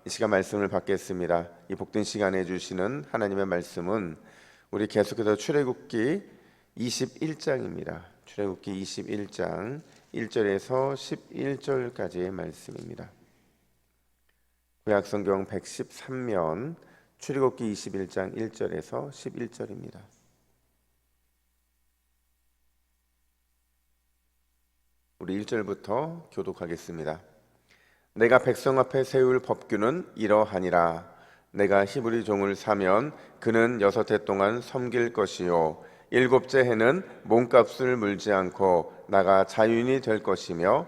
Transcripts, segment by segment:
이 시간 말씀을 받겠습니다. 이 복된 시간에 주시는 하나님의 말씀은 우리 계속해서 출애굽기 21장입니다. 출애굽기 21장 1절에서 11절까지의 말씀입니다. 구약성경 113면 출애굽기 21장 1절에서 11절입니다. 우리 1절부터 교독하겠습니다. 내가 백성 앞에 세울 법규는 이러하니라. 내가 히브리 종을 사면 그는 6해 동안 섬길 것이요 7째 해는 몸값을 물지 않고 나가 자유인이 될 것이며,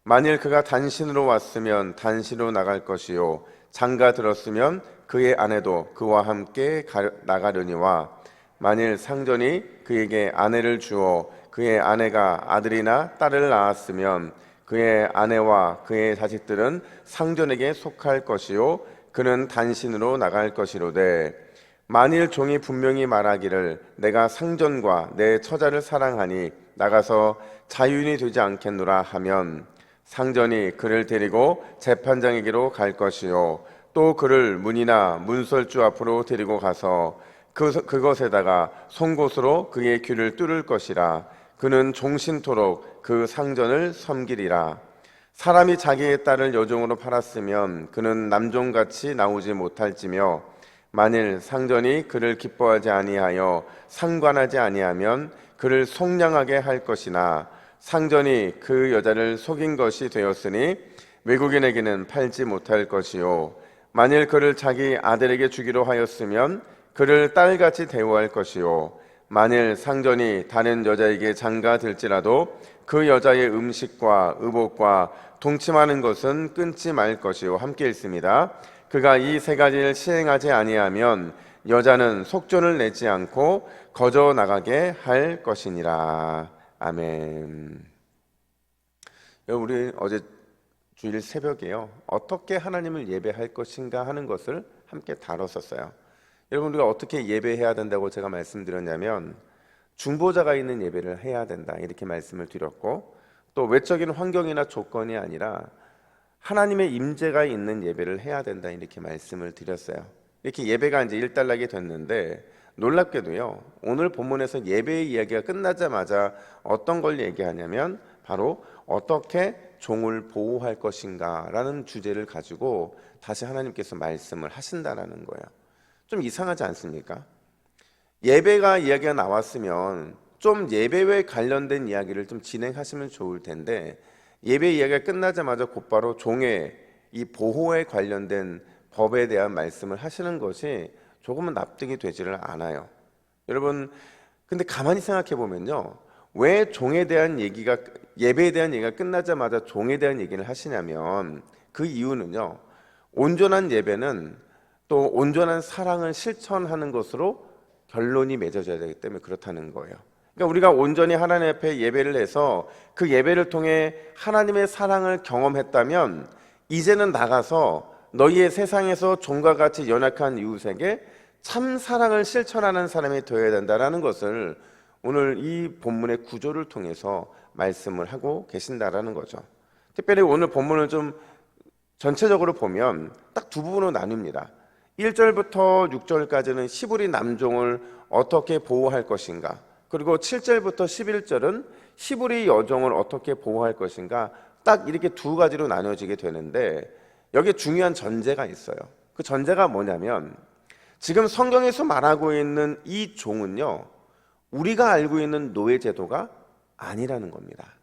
만일 그가 단신으로 왔으면 단신으로 나갈 것이요 장가 들었으면 그의 아내도 그와 함께 나가려니와, 만일 상전이 그에게 아내를 주어 그의 아내가 아들이나 딸을 낳았으면 그의 아내와 그의 자식들은 상전에게 속할 것이요 그는 단신으로 나갈 것이로되, 만일 종이 분명히 말하기를 내가 상전과 내 처자를 사랑하니 나가서 자유인이 되지 않겠노라 하면, 상전이 그를 데리고 재판장에게로 갈 것이요 또 그를 문이나 문설주 앞으로 데리고 가서 그것에다가 송곳으로 그의 귀를 뚫을 것이라. 그는 종신토록 그 상전을 섬기리라. 사람이 자기의 딸을 여종으로 팔았으면 그는 남종같이 나오지 못할지며, 만일 상전이 그를 기뻐하지 아니하여 상관하지 아니하면 그를 속량하게 할 것이나, 상전이 그 여자를 속인 것이 되었으니 외국인에게는 팔지 못할 것이요 만일 그를 자기 아들에게 주기로 하였으면 그를 딸같이 대우할 것이요 만일 상전이 다른 여자에게 장가들지라도 그 여자의 음식과 의복과 동침하는 것은 끊지 말 것이요. 함께 읽습니다. 그가 이 3가지를 시행하지 아니하면 여자는 속전을 내지 않고 거저 나가게 할 것이니라. 아멘. 우리 어제 주일 새벽에요, 어떻게 하나님을 예배할 것인가 하는 것을 함께 다뤘었어요. 여러분, 우리가 어떻게 예배해야 된다고 제가 말씀드렸냐면, 중보자가 있는 예배를 해야 된다 이렇게 말씀을 드렸고, 또 외적인 환경이나 조건이 아니라 하나님의 임재가 있는 예배를 해야 된다 이렇게 말씀을 드렸어요. 이렇게 예배가 이제 일단락이 됐는데, 놀랍게도요, 오늘 본문에서 예배의 이야기가 끝나자마자 어떤 걸 얘기하냐면 바로 어떻게 종을 보호할 것인가 라는 주제를 가지고 다시 하나님께서 말씀을 하신다라는 거예요. 좀 이상하지 않습니까? 예배가 이야기가 나왔으면 좀 예배에 관련된 이야기를 좀 진행하시면 좋을 텐데, 예배 이야기가 끝나자마자 곧바로 종의 이 보호에 관련된 법에 대한 말씀을 하시는 것이 조금은 납득이 되지를 않아요. 여러분, 근데 가만히 생각해 보면요, 왜 종에 대한 얘기가, 예배에 대한 얘기가 끝나자마자 종에 대한 얘기를 하시냐면, 그 이유는요, 온전한 예배는 또 온전한 사랑을 실천하는 것으로 결론이 맺어져야 되기 때문에 그렇다는 거예요. 그러니까 우리가 온전히 하나님 앞에 예배를 해서 그 예배를 통해 하나님의 사랑을 경험했다면, 이제는 나가서 너희의 세상에서 종과 같이 연약한 이웃에게 참 사랑을 실천하는 사람이 되어야 된다는 것을 오늘 이 본문의 구조를 통해서 말씀을 하고 계신다라는 거죠. 특별히 오늘 본문을 좀 전체적으로 보면 딱 2부분으로 나뉩니다. 1절부터 6절까지는 히브리 남종을 어떻게 보호할 것인가, 그리고 7절부터 11절은 히브리 여종을 어떻게 보호할 것인가, 딱 이렇게 2가지로 나눠지게 되는데, 여기에 중요한 전제가 있어요. 그 전제가 뭐냐면, 지금 성경에서 말하고 있는 이 종은요, 우리가 알고 있는 노예 제도가 아니라는 겁니다.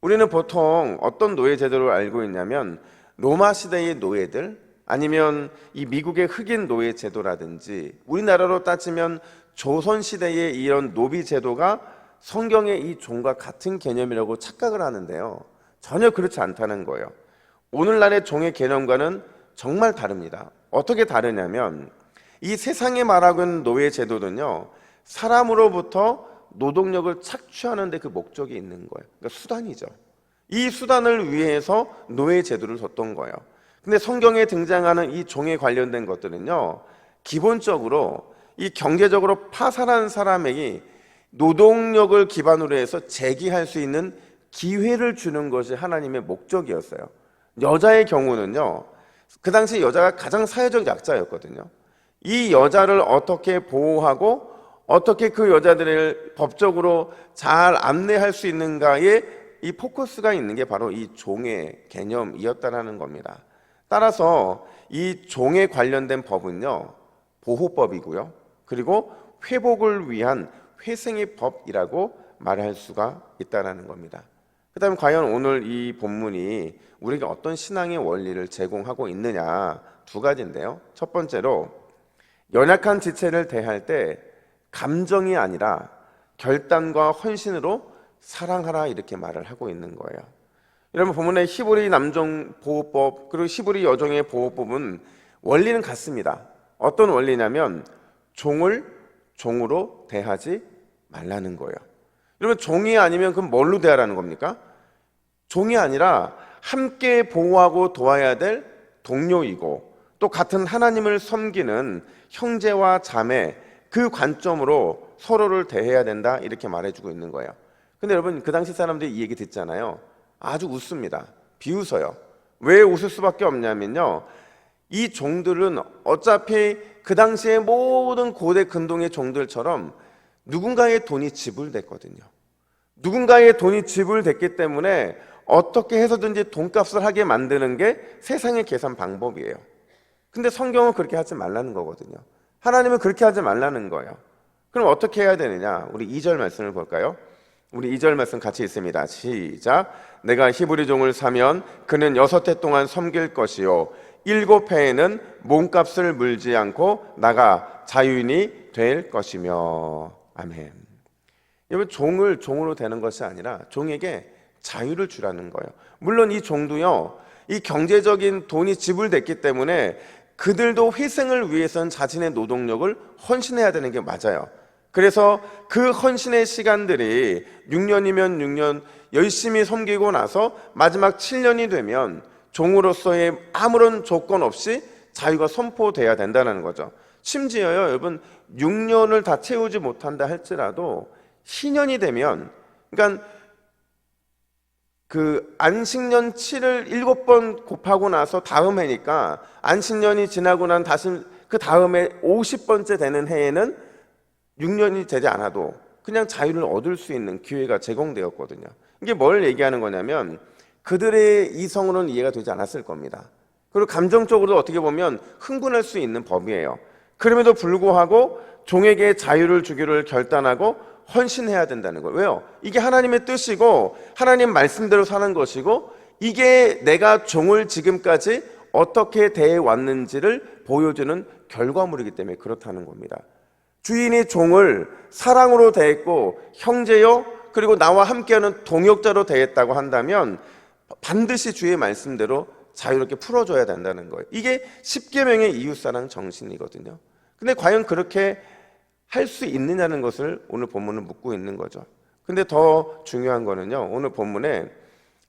우리는 보통 어떤 노예 제도를 알고 있냐면, 로마 시대의 노예들, 아니면 이 미국의 흑인 노예 제도라든지, 우리나라로 따지면 조선 시대의 이런 노비 제도가 성경의 이 종과 같은 개념이라고 착각을 하는데요, 전혀 그렇지 않다는 거예요. 오늘날의 종의 개념과는 정말 다릅니다. 어떻게 다르냐면, 이 세상에 말하고 있는 노예 제도는요, 사람으로부터 노동력을 착취하는 데 그 목적이 있는 거예요. 그러니까 수단이죠. 이 수단을 위해서 노예 제도를 뒀던 거예요. 근데 성경에 등장하는 이 종에 관련된 것들은요, 기본적으로 이 경제적으로 파산한 사람에게 노동력을 기반으로 해서 재기할 수 있는 기회를 주는 것이 하나님의 목적이었어요. 여자의 경우는요, 그 당시 여자가 가장 사회적 약자였거든요. 이 여자를 어떻게 보호하고 어떻게 그 여자들을 법적으로 잘 안내할 수 있는가에 이 포커스가 있는 게 바로 이 종의 개념이었다라는 겁니다. 따라서 이 종에 관련된 법은요, 보호법이고요. 그리고 회복을 위한 회생의 법이라고 말할 수가 있다는 겁니다. 그 다음에 과연 오늘 이 본문이 우리에게 어떤 신앙의 원리를 제공하고 있느냐, 두 가지인데요. 첫 번째로 연약한 지체를 대할 때 감정이 아니라 결단과 헌신으로 사랑하라 이렇게 말을 하고 있는 거예요. 여러분 본문의 히브리 남종 보호법 그리고 히브리 여종의 보호법은 원리는 같습니다. 어떤 원리냐면 종을 종으로 대하지 말라는 거예요. 여러분 종이 아니면 그럼 뭘로 대하라는 겁니까? 종이 아니라 함께 보호하고 도와야 될 동료이고 또 같은 하나님을 섬기는 형제와 자매 그 관점으로 서로를 대해야 된다 이렇게 말해주고 있는 거예요. 근데 여러분 그 당시 사람들이 이 얘기 듣잖아요. 아주 웃습니다. 비웃어요. 왜 웃을 수밖에 없냐면요, 이 종들은 어차피 그 당시의 모든 고대 근동의 종들처럼 누군가의 돈이 지불됐거든요. 누군가의 돈이 지불됐기 때문에 어떻게 해서든지 돈값을 하게 만드는 게 세상의 계산 방법이에요. 근데 성경은 그렇게 하지 말라는 거거든요. 하나님은 그렇게 하지 말라는 거예요. 그럼 어떻게 해야 되느냐? 우리 2절 말씀을 볼까요? 우리 2절 말씀 같이 있습니다. 시작. 내가 히브리 종을 사면 그는 6해 동안 섬길 것이요 7해에는 몸값을 물지 않고 나가 자유인이 될 것이며. 아멘. 여러분 종을 종으로 되는 것이 아니라 종에게 자유를 주라는 거예요. 물론 이 종도요, 이 경제적인 돈이 지불됐기 때문에 그들도 회생을 위해서는 자신의 노동력을 헌신해야 되는 게 맞아요. 그래서 그 헌신의 시간들이 6년이면 6년 열심히 섬기고 나서 마지막 7년이 되면 종으로서의 아무런 조건 없이 자유가 선포돼야 된다는 거죠. 심지어요, 여러분 6년을 다 채우지 못한다 할지라도 희년이 되면, 그러니까 그 안식년 7을 7번 곱하고 나서 다음 해니까 안식년이 지나고 난 다시 그 다음에 50번째 되는 해에는 6년이 되지 않아도 그냥 자유를 얻을 수 있는 기회가 제공되었거든요. 이게 뭘 얘기하는 거냐면 그들의 이성으로는 이해가 되지 않았을 겁니다. 그리고 감정적으로도 어떻게 보면 흥분할 수 있는 법이에요. 그럼에도 불구하고 종에게 자유를 주기를 결단하고 헌신해야 된다는 거예요. 왜요? 이게 하나님의 뜻이고 하나님 말씀대로 사는 것이고 이게 내가 종을 지금까지 어떻게 대해왔는지를 보여주는 결과물이기 때문에 그렇다는 겁니다. 주인이 종을 사랑으로 대했고 형제요 그리고 나와 함께하는 동역자로 대했다고 한다면 반드시 주의 말씀대로 자유롭게 풀어줘야 된다는 거예요. 이게 십계명의 이웃사랑 정신이거든요. 근데 과연 그렇게 할 수 있느냐는 것을 오늘 본문은 묻고 있는 거죠. 근데 더 중요한 거는요, 오늘 본문에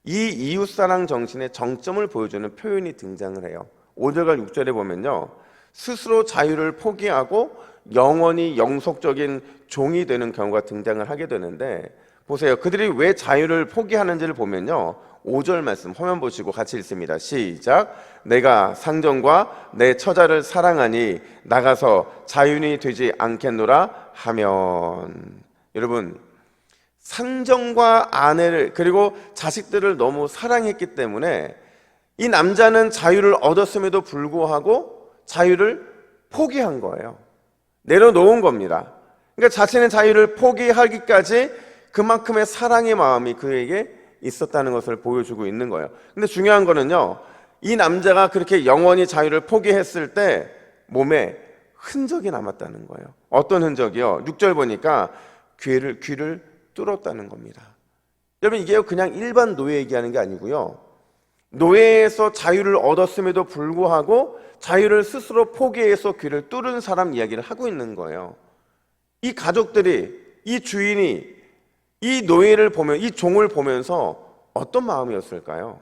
이 이웃사랑 정신의 정점을 보여주는 표현이 등장을 해요. 5절과 6절에 보면요, 스스로 자유를 포기하고 영원히 영속적인 종이 되는 경우가 등장을 하게 되는데, 보세요. 그들이 왜 자유를 포기하는지를 보면요, 5절 말씀 화면 보시고 같이 읽습니다. 시작. 내가 상정과 내 처자를 사랑하니 나가서 자유인이 되지 않겠노라 하면. 여러분, 상정과 아내를 그리고 자식들을 너무 사랑했기 때문에 이 남자는 자유를 얻었음에도 불구하고 자유를 포기한 거예요. 내려놓은 겁니다. 그러니까 자신의 자유를 포기하기까지 그만큼의 사랑의 마음이 그에게 있었다는 것을 보여주고 있는 거예요. 근데 중요한 거는요, 이 남자가 그렇게 영원히 자유를 포기했을 때 몸에 흔적이 남았다는 거예요. 어떤 흔적이요? 6절 보니까 귀를 뚫었다는 겁니다. 여러분 이게 그냥 일반 노예 얘기하는 게 아니고요, 노예에서 자유를 얻었음에도 불구하고 자유를 스스로 포기해서 귀를 뚫은 사람 이야기를 하고 있는 거예요. 이 가족들이, 이 주인이 이 노예를 보면, 이 종을 보면서 어떤 마음이었을까요?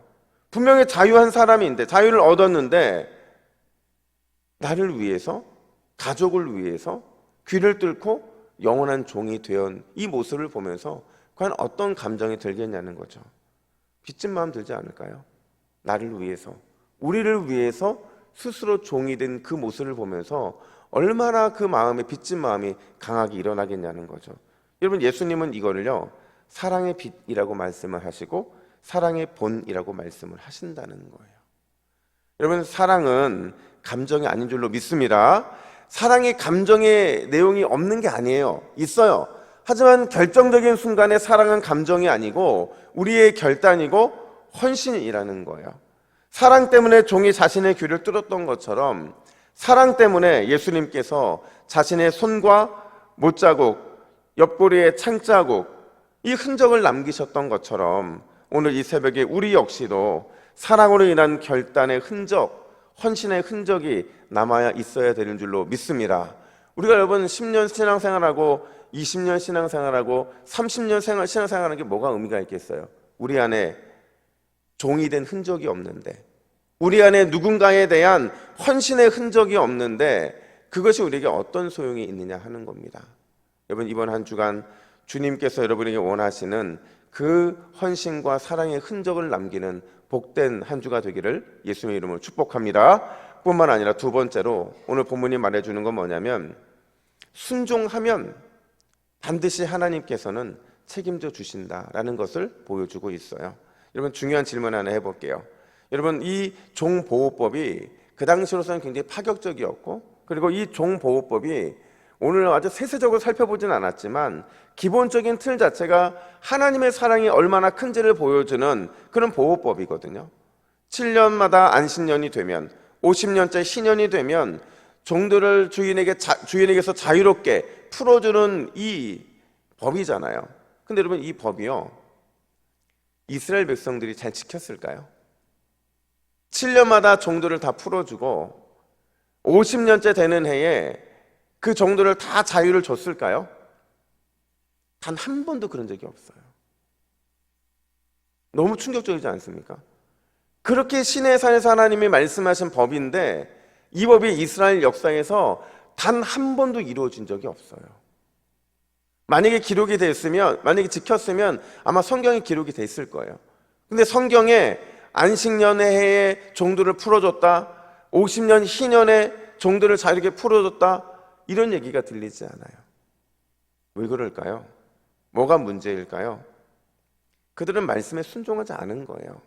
분명히 자유한 사람인데, 자유를 얻었는데 나를 위해서, 가족을 위해서 귀를 뚫고 영원한 종이 되었 이 모습을 보면서 과연 어떤 감정이 들겠냐는 거죠. 빚진 마음 들지 않을까요? 나를 위해서, 우리를 위해서 스스로 종이 된 그 모습을 보면서 얼마나 그 마음에 빚진 마음이 강하게 일어나겠냐는 거죠. 여러분, 예수님은 이거를요 사랑의 빛이라고 말씀을 하시고 사랑의 본이라고 말씀을 하신다는 거예요. 여러분, 사랑은 감정이 아닌 줄로 믿습니다. 사랑이 감정의 내용이 없는 게 아니에요. 있어요. 하지만 결정적인 순간에 사랑은 감정이 아니고 우리의 결단이고 헌신이라는 거예요. 사랑 때문에 종이 자신의 귀를 뚫었던 것처럼 사랑 때문에 예수님께서 자신의 손과 못자국, 옆구리의 창자국, 이 흔적을 남기셨던 것처럼 오늘 이 새벽에 우리 역시도 사랑으로 인한 결단의 흔적, 헌신의 흔적이 남아야 있어야 되는 줄로 믿습니다. 우리가 여러분 10년 신앙생활하고 20년 신앙생활하고 30년 신앙생활하는 게 뭐가 의미가 있겠어요? 우리 안에 종이 된 흔적이 없는데, 우리 안에 누군가에 대한 헌신의 흔적이 없는데 그것이 우리에게 어떤 소용이 있느냐 하는 겁니다. 여러분, 이번 한 주간 주님께서 여러분에게 원하시는 그 헌신과 사랑의 흔적을 남기는 복된 한 주가 되기를 예수님의 이름으로 축복합니다. 뿐만 아니라 두 번째로 오늘 본문이 말해주는 건 뭐냐면 순종하면 반드시 하나님께서는 책임져 주신다라는 것을 보여주고 있어요. 여러분, 중요한 질문 하나 해볼게요. 여러분, 이 종보호법이 그 당시로서는 굉장히 파격적이었고, 그리고 이 종보호법이 오늘 아주 세세적으로 살펴보진 않았지만 기본적인 틀 자체가 하나님의 사랑이 얼마나 큰지를 보여주는 그런 보호법이거든요. 7년마다 안식년이 되면, 50년째 신년이 되면 종들을 주인에게서 자유롭게 풀어주는 이 법이잖아요. 근데 여러분, 이 법이요 이스라엘 백성들이 잘 지켰을까요? 7년마다 종들을 다 풀어주고 50년째 되는 해에 그 종들을 다 자유를 줬을까요? 단 한 번도 그런 적이 없어요. 너무 충격적이지 않습니까? 그렇게 시내의 산에서 하나님이 말씀하신 법인데 이 법이 이스라엘 역사에서 단 한 번도 이루어진 적이 없어요. 만약에 기록이 됐으면, 만약에 지켰으면 아마 성경에 기록이 됐을 거예요. 근데 성경에 안식년의 해에 종들을 풀어줬다, 50년 희년에 종들을 자유롭게 풀어줬다, 이런 얘기가 들리지 않아요. 왜 그럴까요? 뭐가 문제일까요? 그들은 말씀에 순종하지 않은 거예요.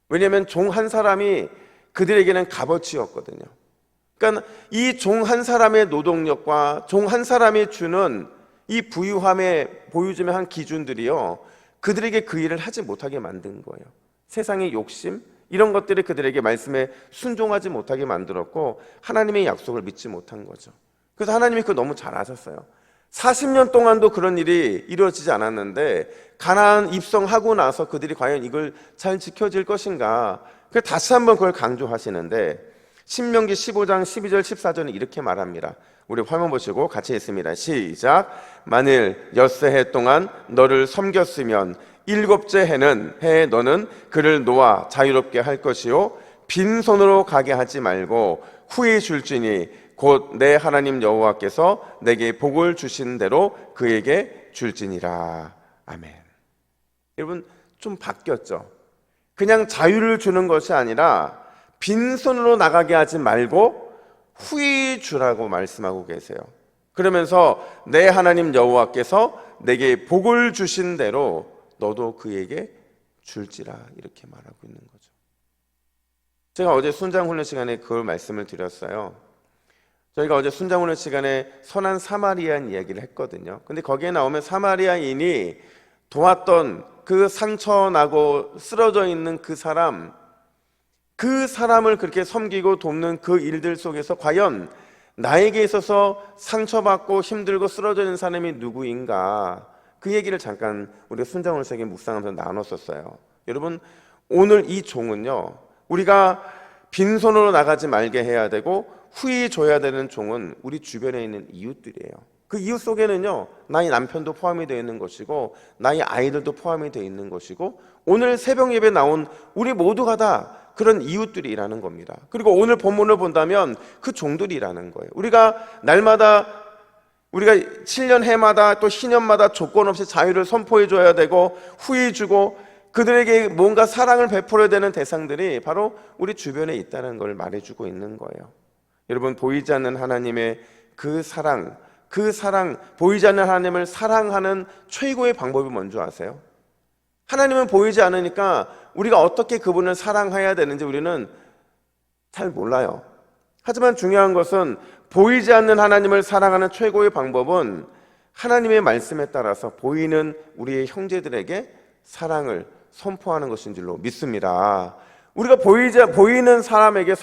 왜냐하면 종 한 사람이 그들에게는 값어치였거든요. 그러니까 이 종 한 사람의 노동력과 종 한 사람이 주는 이 부유함의 보여주는 한 기준들이요 그들에게 그 일을 하지 못하게 만든 거예요. 세상의 욕심, 이런 것들이 그들에게 말씀에 순종하지 못하게 만들었고 하나님의 약속을 믿지 못한 거죠. 그래서 하나님이 그거 너무 잘 아셨어요. 40년 동안도 그런 일이 이루어지지 않았는데 가나안 입성하고 나서 그들이 과연 이걸 잘 지켜질 것인가, 그래서 다시 한번 그걸 강조하시는데 신명기 15장 12절 14절은 이렇게 말합니다. 우리 화면 보시고 같이 읽습니다. 시작. 만일 엿새 해 동안 너를 섬겼으면 일곱째 해에 너는 그를 놓아 자유롭게 할 것이요 빈손으로 가게 하지 말고 후에 줄지니 곧 내 하나님 여호와께서 내게 복을 주신 대로 그에게 줄지니라. 아멘. 여러분, 좀 바뀌었죠? 그냥 자유를 주는 것이 아니라 빈손으로 나가게 하지 말고 후히 주라고 말씀하고 계세요. 그러면서 내 하나님 여호와께서 내게 복을 주신 대로 너도 그에게 줄지라, 이렇게 말하고 있는 거죠. 제가 어제 순장훈련 시간에 그걸 말씀을 드렸어요. 저희가 어제 순장훈련 시간에 선한 사마리아인 이야기를 했거든요. 근데 거기에 나오면 사마리아인이 도왔던 그 상처나고 쓰러져 있는 그 사람을 그렇게 섬기고 돕는 그 일들 속에서 과연 나에게 있어서 상처받고 힘들고 쓰러져 있는 사람이 누구인가, 그 얘기를 잠깐 우리가 순장훈련에게 묵상하면서 나눴었어요. 여러분, 오늘 이 종은요 우리가 빈손으로 나가지 말게 해야 되고 후히 줘야 되는 종은 우리 주변에 있는 이웃들이에요. 그 이웃 속에는요 나의 남편도 포함이 되어 있는 것이고 나의 아이들도 포함이 되어 있는 것이고 오늘 새벽 예배 나온 우리 모두가 다 그런 이웃들이라는 겁니다. 그리고 오늘 본문을 본다면 그 종들이라는 거예요. 우리가 날마다, 우리가 7년 해마다 또 희년마다 조건 없이 자유를 선포해 줘야 되고 후히 주고 그들에게 뭔가 사랑을 베풀어야 되는 대상들이 바로 우리 주변에 있다는 걸 말해주고 있는 거예요. 여러분, 보이지 않는 하나님의 그 사랑, 보이지 않는 하나님을 사랑하는 최고의 방법이 뭔지 아세요? 하나님은 보이지 않으니까 우리가 어떻게 그분을 사랑해야 되는지 우리는 잘 몰라요. 하지만 중요한 것은 보이지 않는 하나님을 사랑하는 최고의 방법은 하나님의 말씀에 따라서 보이는 우리의 형제들에게 사랑을 선포하는 것인 줄로 믿습니다. 우리가 보이는 사람에게,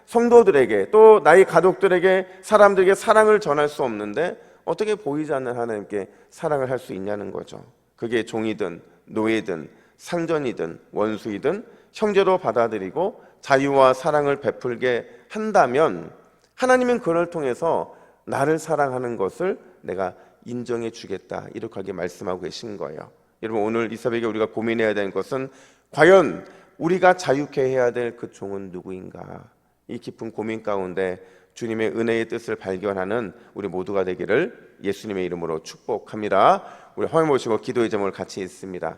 성도들에게, 또 나의 가족들에게, 사람들에게 사랑을 전할 수 없는데 어떻게 보이지 않는 하나님께 사랑을 할 수 있냐는 거죠. 그게 종이든 노예든 상전이든 원수이든 형제로 받아들이고 자유와 사랑을 베풀게 한다면 하나님은 그를 통해서 나를 사랑하는 것을 내가 인정해 주겠다, 이렇게 말씀하고 계신 거예요. 여러분, 오늘 이 새벽에 우리가 고민해야 되는 것은 과연 우리가 자유케 해야 될 그 종은 누구인가? 이 깊은 고민 가운데 주님의 은혜의 뜻을 발견하는 우리 모두가 되기를 예수님의 이름으로 축복합니다. 우리 화면 보시고 기도의 제목을 같이 읽습니다.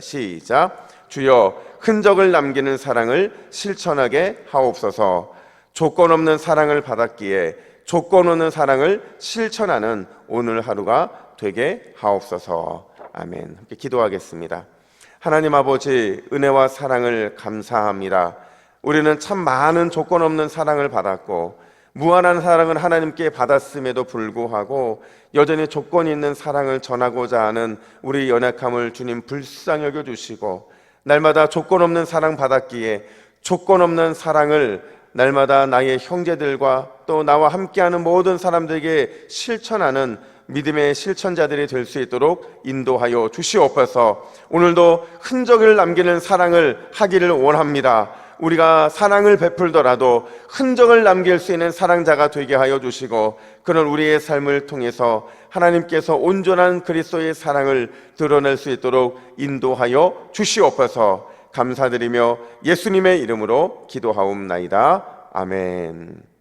시작. 주여, 흔적을 남기는 사랑을 실천하게 하옵소서. 조건 없는 사랑을 받았기에 조건 없는 사랑을 실천하는 오늘 하루가 되게 하옵소서. 아멘. 함께 기도하겠습니다. 하나님 아버지, 은혜와 사랑을 감사합니다. 우리는 참 많은 조건 없는 사랑을 받았고 무한한 사랑을 하나님께 받았음에도 불구하고 여전히 조건이 있는 사랑을 전하고자 하는 우리 연약함을 주님 불쌍히 여겨주시고, 날마다 조건 없는 사랑 받았기에 조건 없는 사랑을 날마다 나의 형제들과 또 나와 함께하는 모든 사람들에게 실천하는 믿음의 실천자들이 될 수 있도록 인도하여 주시옵소서. 오늘도 흔적을 남기는 사랑을 하기를 원합니다. 우리가 사랑을 베풀더라도 흔적을 남길 수 있는 사랑자가 되게 하여 주시고, 그런 우리의 삶을 통해서 하나님께서 온전한 그리스도의 사랑을 드러낼 수 있도록 인도하여 주시옵소서. 감사드리며 예수님의 이름으로 기도하옵나이다. 아멘.